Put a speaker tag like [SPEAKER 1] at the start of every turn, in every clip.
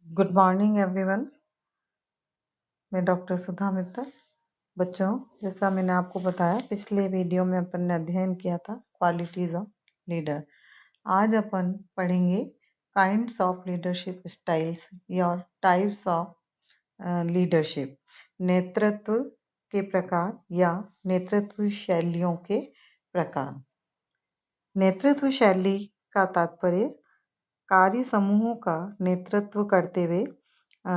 [SPEAKER 1] Good morning everyone. मैं doctor सुधा मित्तल। बच्चों, जैसा मैंने आपको बताया पिछले वीडियो में अपन ने अध्ययन किया था क्वालिटीज ऑफ लीडर। आज अपन पढ़ेंगे काइंड्स ऑफ लीडरशिप स्टाइल्स या टाइप्स ऑफ लीडरशिप, नेतृत्व के प्रकार या नेतृत्व शैलियों के प्रकार। नेतृत्व शैली का तात्पर्य कार्य समूहों का नेतृत्व करते हुए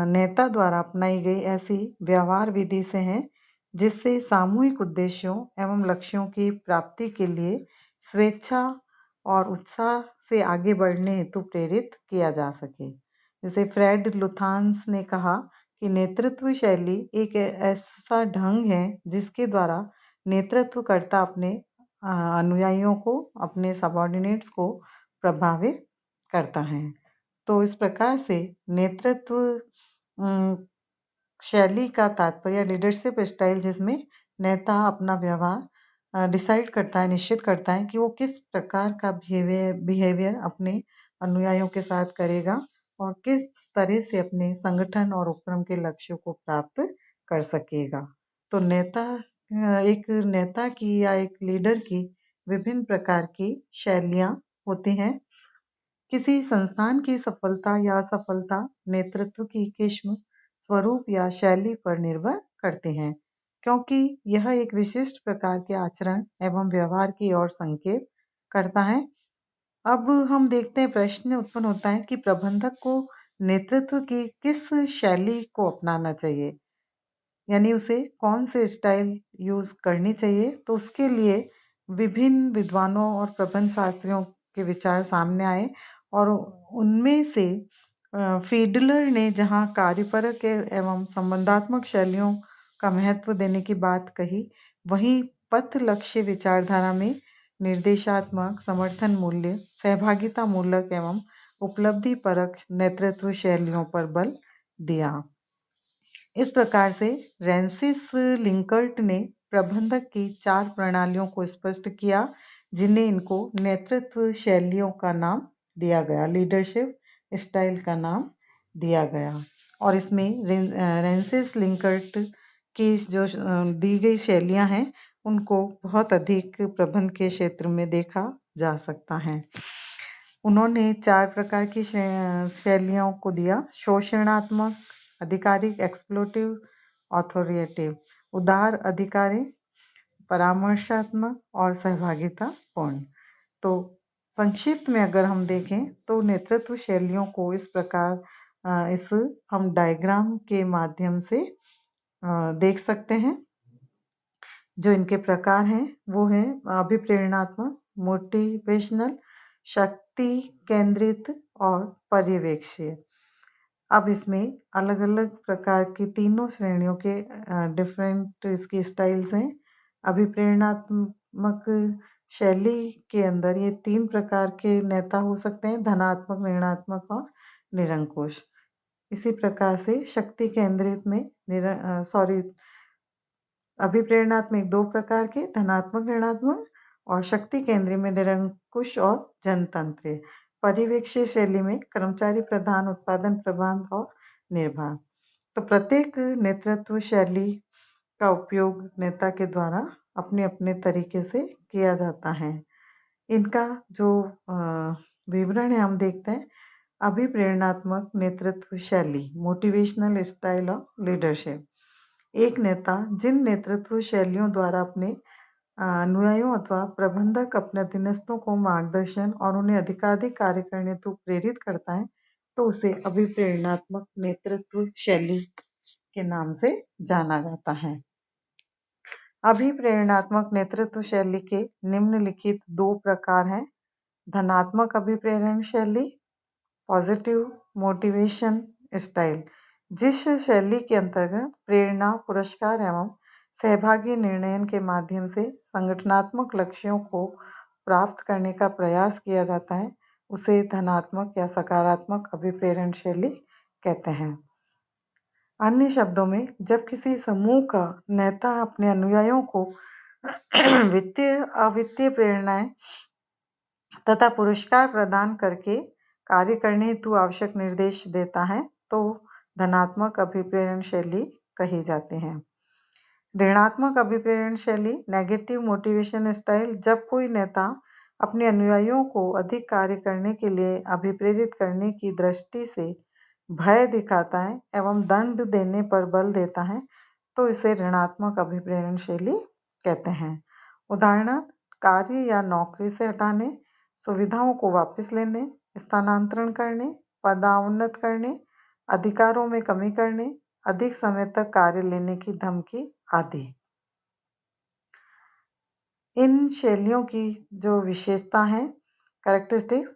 [SPEAKER 1] नेता द्वारा अपनाई गई ऐसी व्यवहार विधि से है जिससे सामूहिक उद्देश्यों एवं लक्ष्यों की प्राप्ति के लिए स्वेच्छा और उत्साह से आगे बढ़ने हेतु प्रेरित किया जा सके। जैसे फ्रेड लुथांस ने कहा कि नेतृत्व शैली एक ऐसा ढंग है जिसके द्वारा नेतृत्वकर्ता अपने अनुयायियों को, अपने सबॉर्डिनेट्स को प्रभावित करता है। तो इस प्रकार से नेतृत्व शैली का तात्पर्य लीडरशिप स्टाइल जिसमें नेता अपना व्यवहार डिसाइड करता है, निश्चित करता है कि वो किस प्रकार का बिहेवियर अपने अनुयायियों के साथ करेगा और किस तरह से अपने संगठन और उपक्रम के लक्ष्यों को प्राप्त कर सकेगा। तो एक नेता की या एक लीडर की विभिन्न प्रकार की शैलियां होती हैं। किसी संस्थान की सफलता या असफलता नेतृत्व की किस्म, स्वरूप या शैली पर निर्भर करते हैं, क्योंकि यह एक विशिष्ट प्रकार के आचरण एवं व्यवहार की ओर संकेत करता है। अब हम देखते हैं, प्रश्न उत्पन्न होता है कि प्रबंधक को नेतृत्व की किस शैली को अपनाना चाहिए, यानी उसे कौन से स्टाइल यूज करनी चाहिए। तो उसके लिए विभिन्न विद्वानों और प्रबंध शास्त्रियों के विचार सामने आए और उनमें से फीडलर ने जहां कार्यपरक एवं संबंधात्मक शैलियों का महत्व देने की बात कही, वहीं पथ लक्ष्य विचारधारा में निर्देशात्मक, समर्थन मूल्य, सहभागिता मूलक एवं उपलब्धि परक नेतृत्व शैलियों पर बल दिया। इस प्रकार से रेंसिस लिंकर्ट ने प्रबंधक की 4 प्रणालियों को स्पष्ट किया जिन्हें इनको नेतृत्व शैलियों का नाम दिया गया, लीडरशिप स्टाइल का नाम दिया गया। और इसमें रेंसिस लिंकर्ट की जो दी गई शैलियां हैं उनको बहुत अधिक प्रबंध के क्षेत्र में देखा जा सकता है। उन्होंने 4 प्रकार की शैलियों को दिया: शोषणात्मक, आधिकारिक एक्सप्लोटिव, ऑथोरिटेटिव, उदार अधिकारी, परामर्शात्मक और सहभागिता पूर्ण। तो संक्षिप्त में अगर हम देखें तो नेतृत्व शैलियों को इस प्रकार इस हम डायग्राम के माध्यम से देख सकते हैं। जो इनके प्रकार हैं वो है अभिप्रेरणात्मक, मोटिवेशनल, शक्ति केंद्रित और पर्यवेक्षीय। अब इसमें अलग अलग प्रकार की तीनों श्रेणियों के डिफरेंट इसकी स्टाइल्स हैं। अभिप्रेरणात्मक शैली के अंदर ये 3 प्रकार के नेता हो सकते हैं: धनात्मक, ऋणात्मक और निरंकुश। इसी प्रकार से शक्ति केंद्रित में अभिप्रेरणात्मक 2 प्रकार के, धनात्मक, ऋणात्मक, और शक्ति केंद्रीय में निरंकुश और जनतंत्र। पर्यवेक्षी शैली में कर्मचारी प्रधान, उत्पादन प्रबंध और निर्बाध। तो प्रत्येक नेतृत्व शैली का उपयोग नेता के द्वारा अपने अपने तरीके से किया जाता है। इनका जो विवरण है हम देखते हैं। अभिप्रेरणात्मक नेतृत्व शैली, मोटिवेशनल स्टाइल ऑफ लीडरशिप। एक नेता जिन नेतृत्व शैलियों द्वारा अपने अनुयायियों अथवा प्रबंधक अपने अधीनस्थों को मार्गदर्शन और उन्हें अधिकाधिक कार्य करने हेतु प्रेरित करता है, तो उसे अभिप्रेरणात्मक नेतृत्व शैली के नाम से जाना जाता है। अभिप्रेरणात्मक नेतृत्व शैली के निम्नलिखित 2 प्रकार हैं: धनात्मक अभिप्रेरण शैली, पॉजिटिव मोटिवेशन स्टाइल, जिस शैली के अंतर्गत प्रेरणा, पुरस्कार एवं सहभागी निर्णयन के माध्यम से संगठनात्मक लक्ष्यों को प्राप्त करने का प्रयास किया जाता है, उसे धनात्मक या सकारात्मक अभिप्रेरण शैली कहते हैं। अन्य शब्दों में, जब किसी समूह का नेता अपने अनुयायियों को वित्तीय, अवित्तीय प्रेरणाएं तथा पुरस्कार प्रदान करके कार्य करने हेतु आवश्यक निर्देश देता है, तो धनात्मक अभिप्रेरण शैली कही जाती है। ऋणात्मक अभिप्रेरण शैली नेगेटिव मोटिवेशन स्टाइल, जब कोई नेता अपने अनुयायियों को अधिक कार्य करने के लिए अभिप्रेरित करने की दृष्टि से भय दिखाता है एवं दंड देने पर बल देता है तो इसे ऋणात्मक अभिप्रेरण शैली कहते हैं। उदाहरणार्थ, कार्य या नौकरी से हटाने, सुविधाओं को वापस लेने, स्थानांतरण करने, पदोन्नत करने, अधिकारों में कमी करने, अधिक समय तक कार्य लेने की धमकी आदि। इन शैलियों की जो विशेषता है, कैरेक्टरिस्टिक्स,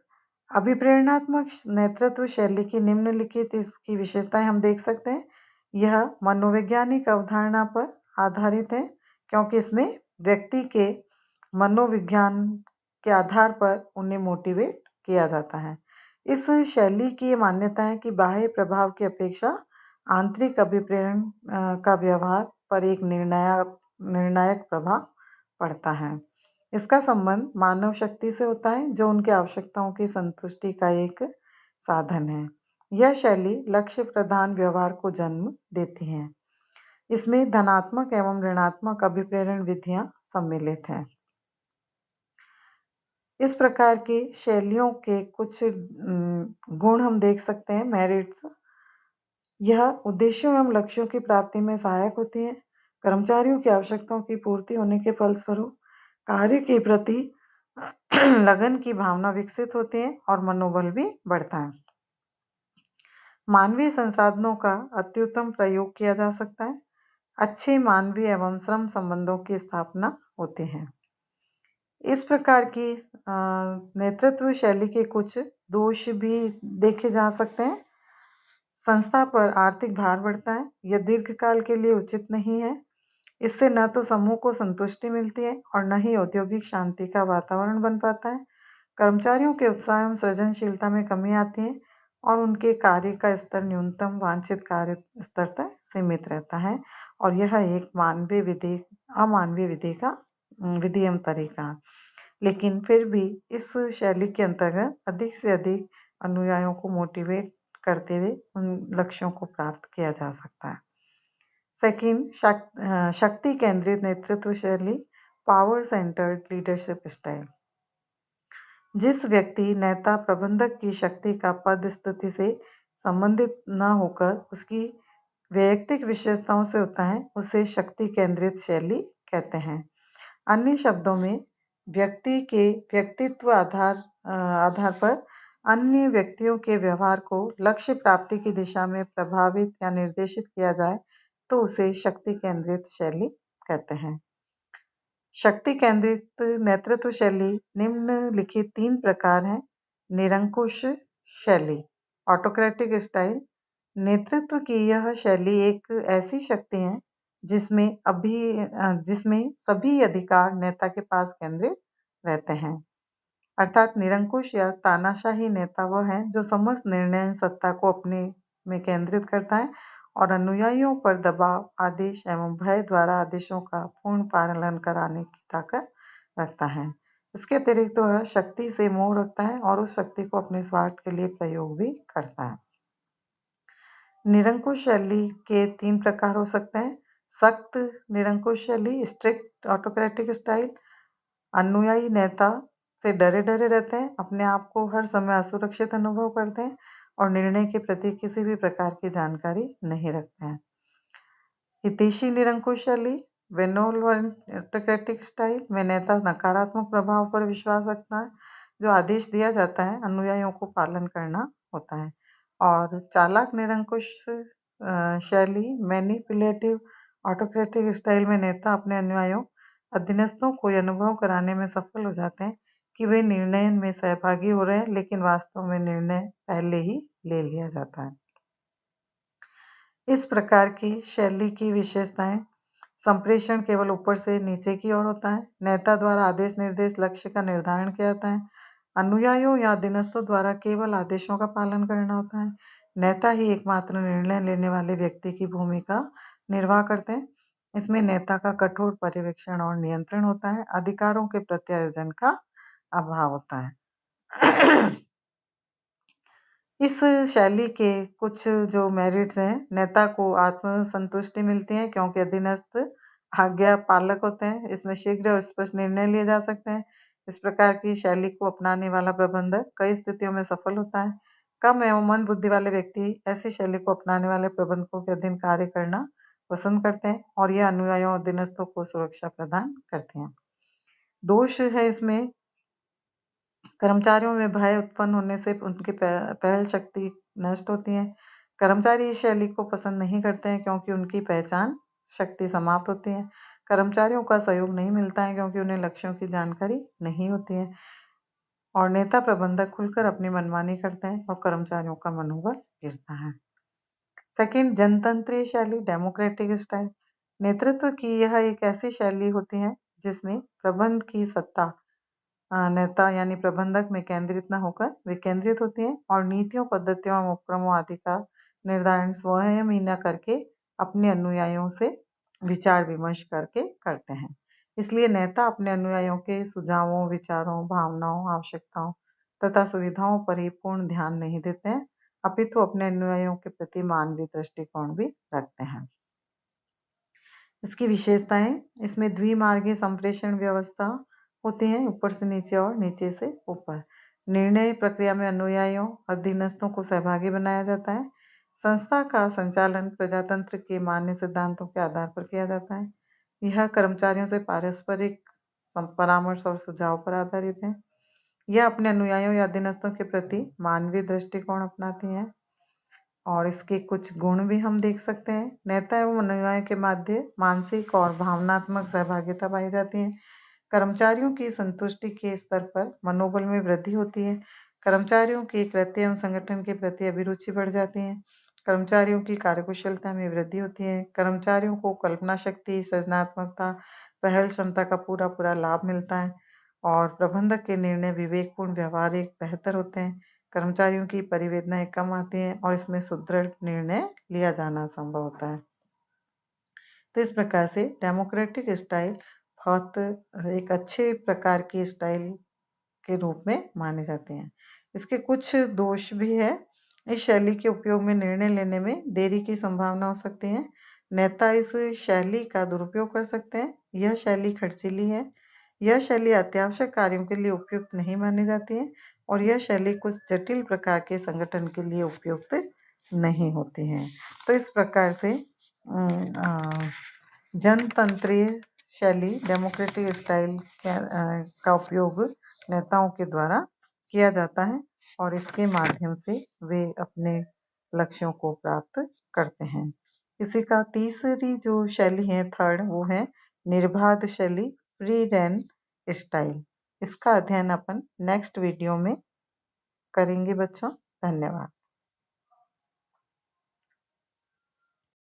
[SPEAKER 1] अभिप्रेरणात्मक नेतृत्व शैली की निम्नलिखित इसकी विशेषताएं हम देख सकते हैं। यह मनोवैज्ञानिक अवधारणा पर आधारित है क्योंकि इसमें व्यक्ति के मनोविज्ञान के आधार पर उन्हें मोटिवेट किया जाता है। इस शैली की ये मान्यता है कि बाह्य प्रभाव की अपेक्षा आंतरिक अभिप्रेरण का व्यवहार पर एक निर्णायक प्रभाव पड़ता है। इसका संबंध मानव शक्ति से होता है जो उनकी आवश्यकताओं की संतुष्टि का एक साधन है। यह शैली लक्ष्य प्रधान व्यवहार को जन्म देती है। इसमें धनात्मक एवं ऋणात्मक अभिप्रेरण विधियां सम्मिलित हैं। इस प्रकार की शैलियों के कुछ गुण हम देख सकते हैं, मेरिट्स। यह उद्देश्यों एवं लक्ष्यों की प्राप्ति में सहायक होती है। कर्मचारियों की आवश्यकताओं की पूर्ति होने के फलस्वरूप कार्य के प्रति लगन की भावना विकसित होती है और मनोबल भी बढ़ता है। मानवीय संसाधनों का अत्युत्तम प्रयोग किया जा सकता है। अच्छे मानवीय एवं श्रम संबंधों की स्थापना होती है। इस प्रकार की नेतृत्व शैली के कुछ दोष भी देखे जा सकते हैं। संस्था पर आर्थिक भार बढ़ता है। यह दीर्घकाल के लिए उचित नहीं है। इससे न तो समूह को संतुष्टि मिलती है और न ही औद्योगिक शांति का वातावरण बन पाता है। कर्मचारियों के उत्साह एवं सृजनशीलता में कमी आती है और उनके कार्य का स्तर न्यूनतम वांछित कार्य स्तर तक सीमित रहता है और यह एक अमानवीय विधि एवं तरीका। लेकिन फिर भी इस शैली के अंतर्गत अधिक से अधिक अनुयायियों को मोटिवेट करते हुए उन लक्ष्यों को प्राप्त किया जा सकता है। सेकंड, शक्ति केंद्रित नेतृत्व शैली, पावर सेंटर्ड लीडरशिप स्टाइल। जिस व्यक्ति नेता प्रबंधक की शक्ति का पद स्थिति से संबंधित न होकर उसकी वैयक्तिक विशेषताओं से होता है उसे शक्ति केंद्रित शैली कहते हैं। अन्य शब्दों में व्यक्ति के व्यक्तित्व आधार पर अन्य व्यक्तियों के व्यवहार को लक्ष्य प्राप्ति की दिशा में प्रभावित या निर्देशित किया जाए तो उसे शक्ति केंद्रित शैली कहते हैं। शक्ति केंद्रित नेतृत्व शैली निम्नलिखित 3 प्रकार हैं। निरंकुश शैली, ऑटोक्रेटिक स्टाइल। नेतृत्व की यह शैली एक ऐसी शक्ति है जिसमें सभी अधिकार नेता के पास केंद्रित रहते हैं। अर्थात निरंकुश या तानाशाही नेता वह है जो समस्त निर्णय सत्ता को अपने में केंद्रित करता है और अनुयायियों पर दबाव, आदेश एवं भय द्वारा आदेशों का पूर्ण पालन कराने की ताकत रखता है। इसके अतिरिक्त वह शक्ति से मोह रखता है और उस शक्ति को अपने स्वार्थ के लिए प्रयोग भी करता है। निरंकुश शैली के 3 प्रकार हो सकते हैं। सख्त निरंकुश शैली, स्ट्रिक्ट ऑटोक्रेटिक स्टाइल। अनुयायी नेता से डरे रहते हैं, अपने आप को हर समय असुरक्षित अनुभव करते हैं और निर्णय के प्रति किसी भी प्रकार की जानकारी नहीं रखते हैं। हितैषी निरंकुश शैली, बेनेवोलेंट ऑटोक्रेटिक स्टाइल में नेता नकारात्मक प्रभाव पर विश्वास रखता है। जो आदेश दिया जाता है अनुयायियों को पालन करना होता है। और चालाक निरंकुश शैली, मैनिपुलेटिव ऑटोक्रेटिक स्टाइल में नेता अपने अनुयायियों अधीनस्थों को यह अनुभव कराने में सफल हो जाते हैं कि वे निर्णय में सहभागी हो रहे हैं लेकिन वास्तव में निर्णय पहले ही ले लिया जाता है। इस प्रकार की शैली की विशेषताएं, संप्रेषण केवल ऊपर से नीचे की ओर होता है। नेता द्वारा आदेश निर्देश लक्ष्य का निर्धारण किया जाता है। अनुयायियों या अधीनस्थों द्वारा केवल आदेशों का पालन करना होता है। नेता ही एकमात्र निर्णय लेने वाले व्यक्ति की भूमिका निर्वाह करते हैं। इसमें नेता का कठोर पर्यवेक्षण और नियंत्रण होता है। अधिकारों के प्रत्यायोजन का अभाव होता है। इस शैली के कुछ जो मेरिट्स हैं, नेता को आत्मसंतुष्टि मिलती है क्योंकि अधीनस्थ आज्ञा पालक होते हैं। इसमें शीघ्र और स्पष्ट निर्णय लिए जा सकते हैं। इस प्रकार की शैली को अपनाने वाला प्रबंधक कई स्थितियों में सफल होता है। कम एवं मंद बुद्धि वाले व्यक्ति ऐसी शैली को अपनाने वाले प्रबंधकों के अधीन कार्य करना पसंद करते हैं और यह अनुयायियों और अधीनस्थों को सुरक्षा प्रदान करते हैं। दोष है इसमें, कर्मचारियों में भय उत्पन्न होने से उनकी पहल शक्ति नष्ट होती है। कर्मचारी इस शैली को पसंद नहीं करते हैं क्योंकि उनकी पहचान शक्ति समाप्त होती है। कर्मचारियों का सहयोग नहीं मिलता है क्योंकि उन्हें लक्ष्यों की जानकारी नहीं होती है और नेता प्रबंधक खुलकर अपनी मनमानी करते हैं और कर्मचारियों का मनोबल गिरता है। सेकंड, जनतंत्रीय शैली, डेमोक्रेटिक स्टाइल। नेतृत्व की यह एक ऐसी शैली होती है जिसमें प्रबंध की सत्ता नेता यानी प्रबंधक में केंद्रित न होकर विकेंद्रित होती है और नीतियों, पद्धतियों एवं उपक्रमों आदि का निर्धारण स्वयं ही न करके अपने अनुयायियों से विचार विमर्श करके करते हैं। इसलिए नेता अपने अनुयायियों के सुझावों, विचारों, भावनाओं, आवश्यकताओं तथा सुविधाओं पर ही पूर्ण ध्यान नहीं देते हैं, अपितु अपने अनुयायियों के प्रति मानवीय दृष्टिकोण भी रखते हैं। इसकी विशेषताएं, इसमें द्विमार्गीय संप्रेषण व्यवस्था होती है, ऊपर से नीचे और नीचे से ऊपर। निर्णय प्रक्रिया में अनुयायियों, अधीनस्थों को सहभागी बनाया जाता है। संस्था का संचालन प्रजातंत्र के मान्य सिद्धांतों के आधार पर किया जाता है। यह कर्मचारियों से पारस्परिक परामर्श और सुझाव पर आधारित है। यह अपने अनुयायियों या अधीनस्थों के प्रति मानवीय दृष्टिकोण अपनाती है और इसके कुछ गुण भी हम देख सकते हैं। नेता एवं अनुयायी के मध्य मानसिक और भावनात्मक सहभागिता पाई जाती है। कर्मचारियों की संतुष्टि के स्तर पर मनोबल में वृद्धि होती है। कर्मचारियों की कृत्य एवं संगठन के प्रति अभिरुचि बढ़ जाती है। कर्मचारियों की कार्यकुशलता में वृद्धि होती है। कर्मचारियों को कल्पना शक्ति, सृजनात्मकता, पहल क्षमता का पूरा लाभ मिलता है और प्रबंधक के निर्णय विवेकपूर्ण, व्यवहारिक, बेहतर होते हैं। कर्मचारियों की परिवेदनाएं कम आती हैं और इसमें सुदृढ़ निर्णय लिया जाना संभव होता है। तो इस प्रकार से डेमोक्रेटिक स्टाइल बहुत एक अच्छे प्रकार की स्टाइल के रूप में माने जाते हैं। इसके कुछ दोष भी है। इस शैली के उपयोग में निर्णय लेने में देरी की संभावना हो सकती है। नेता इस शैली का दुरुपयोग कर सकते हैं। यह शैली खर्चीली है। यह शैली अत्यावश्यक कार्यों के लिए उपयुक्त नहीं मानी जाती है और यह शैली कुछ जटिल प्रकार के संगठन के लिए उपयुक्त नहीं होती है। तो इस प्रकार से जनतंत्रीय शैली, डेमोक्रेटिक स्टाइल का उपयोग नेताओं के द्वारा किया जाता है और इसके माध्यम से वे अपने लक्ष्यों को प्राप्त करते हैं। इसी का तीसरी जो शैली है, थर्ड, वो है निर्बाध शैली, फ्री रेन स्टाइल। इसका अध्ययन अपन नेक्स्ट वीडियो में करेंगे बच्चों। धन्यवाद।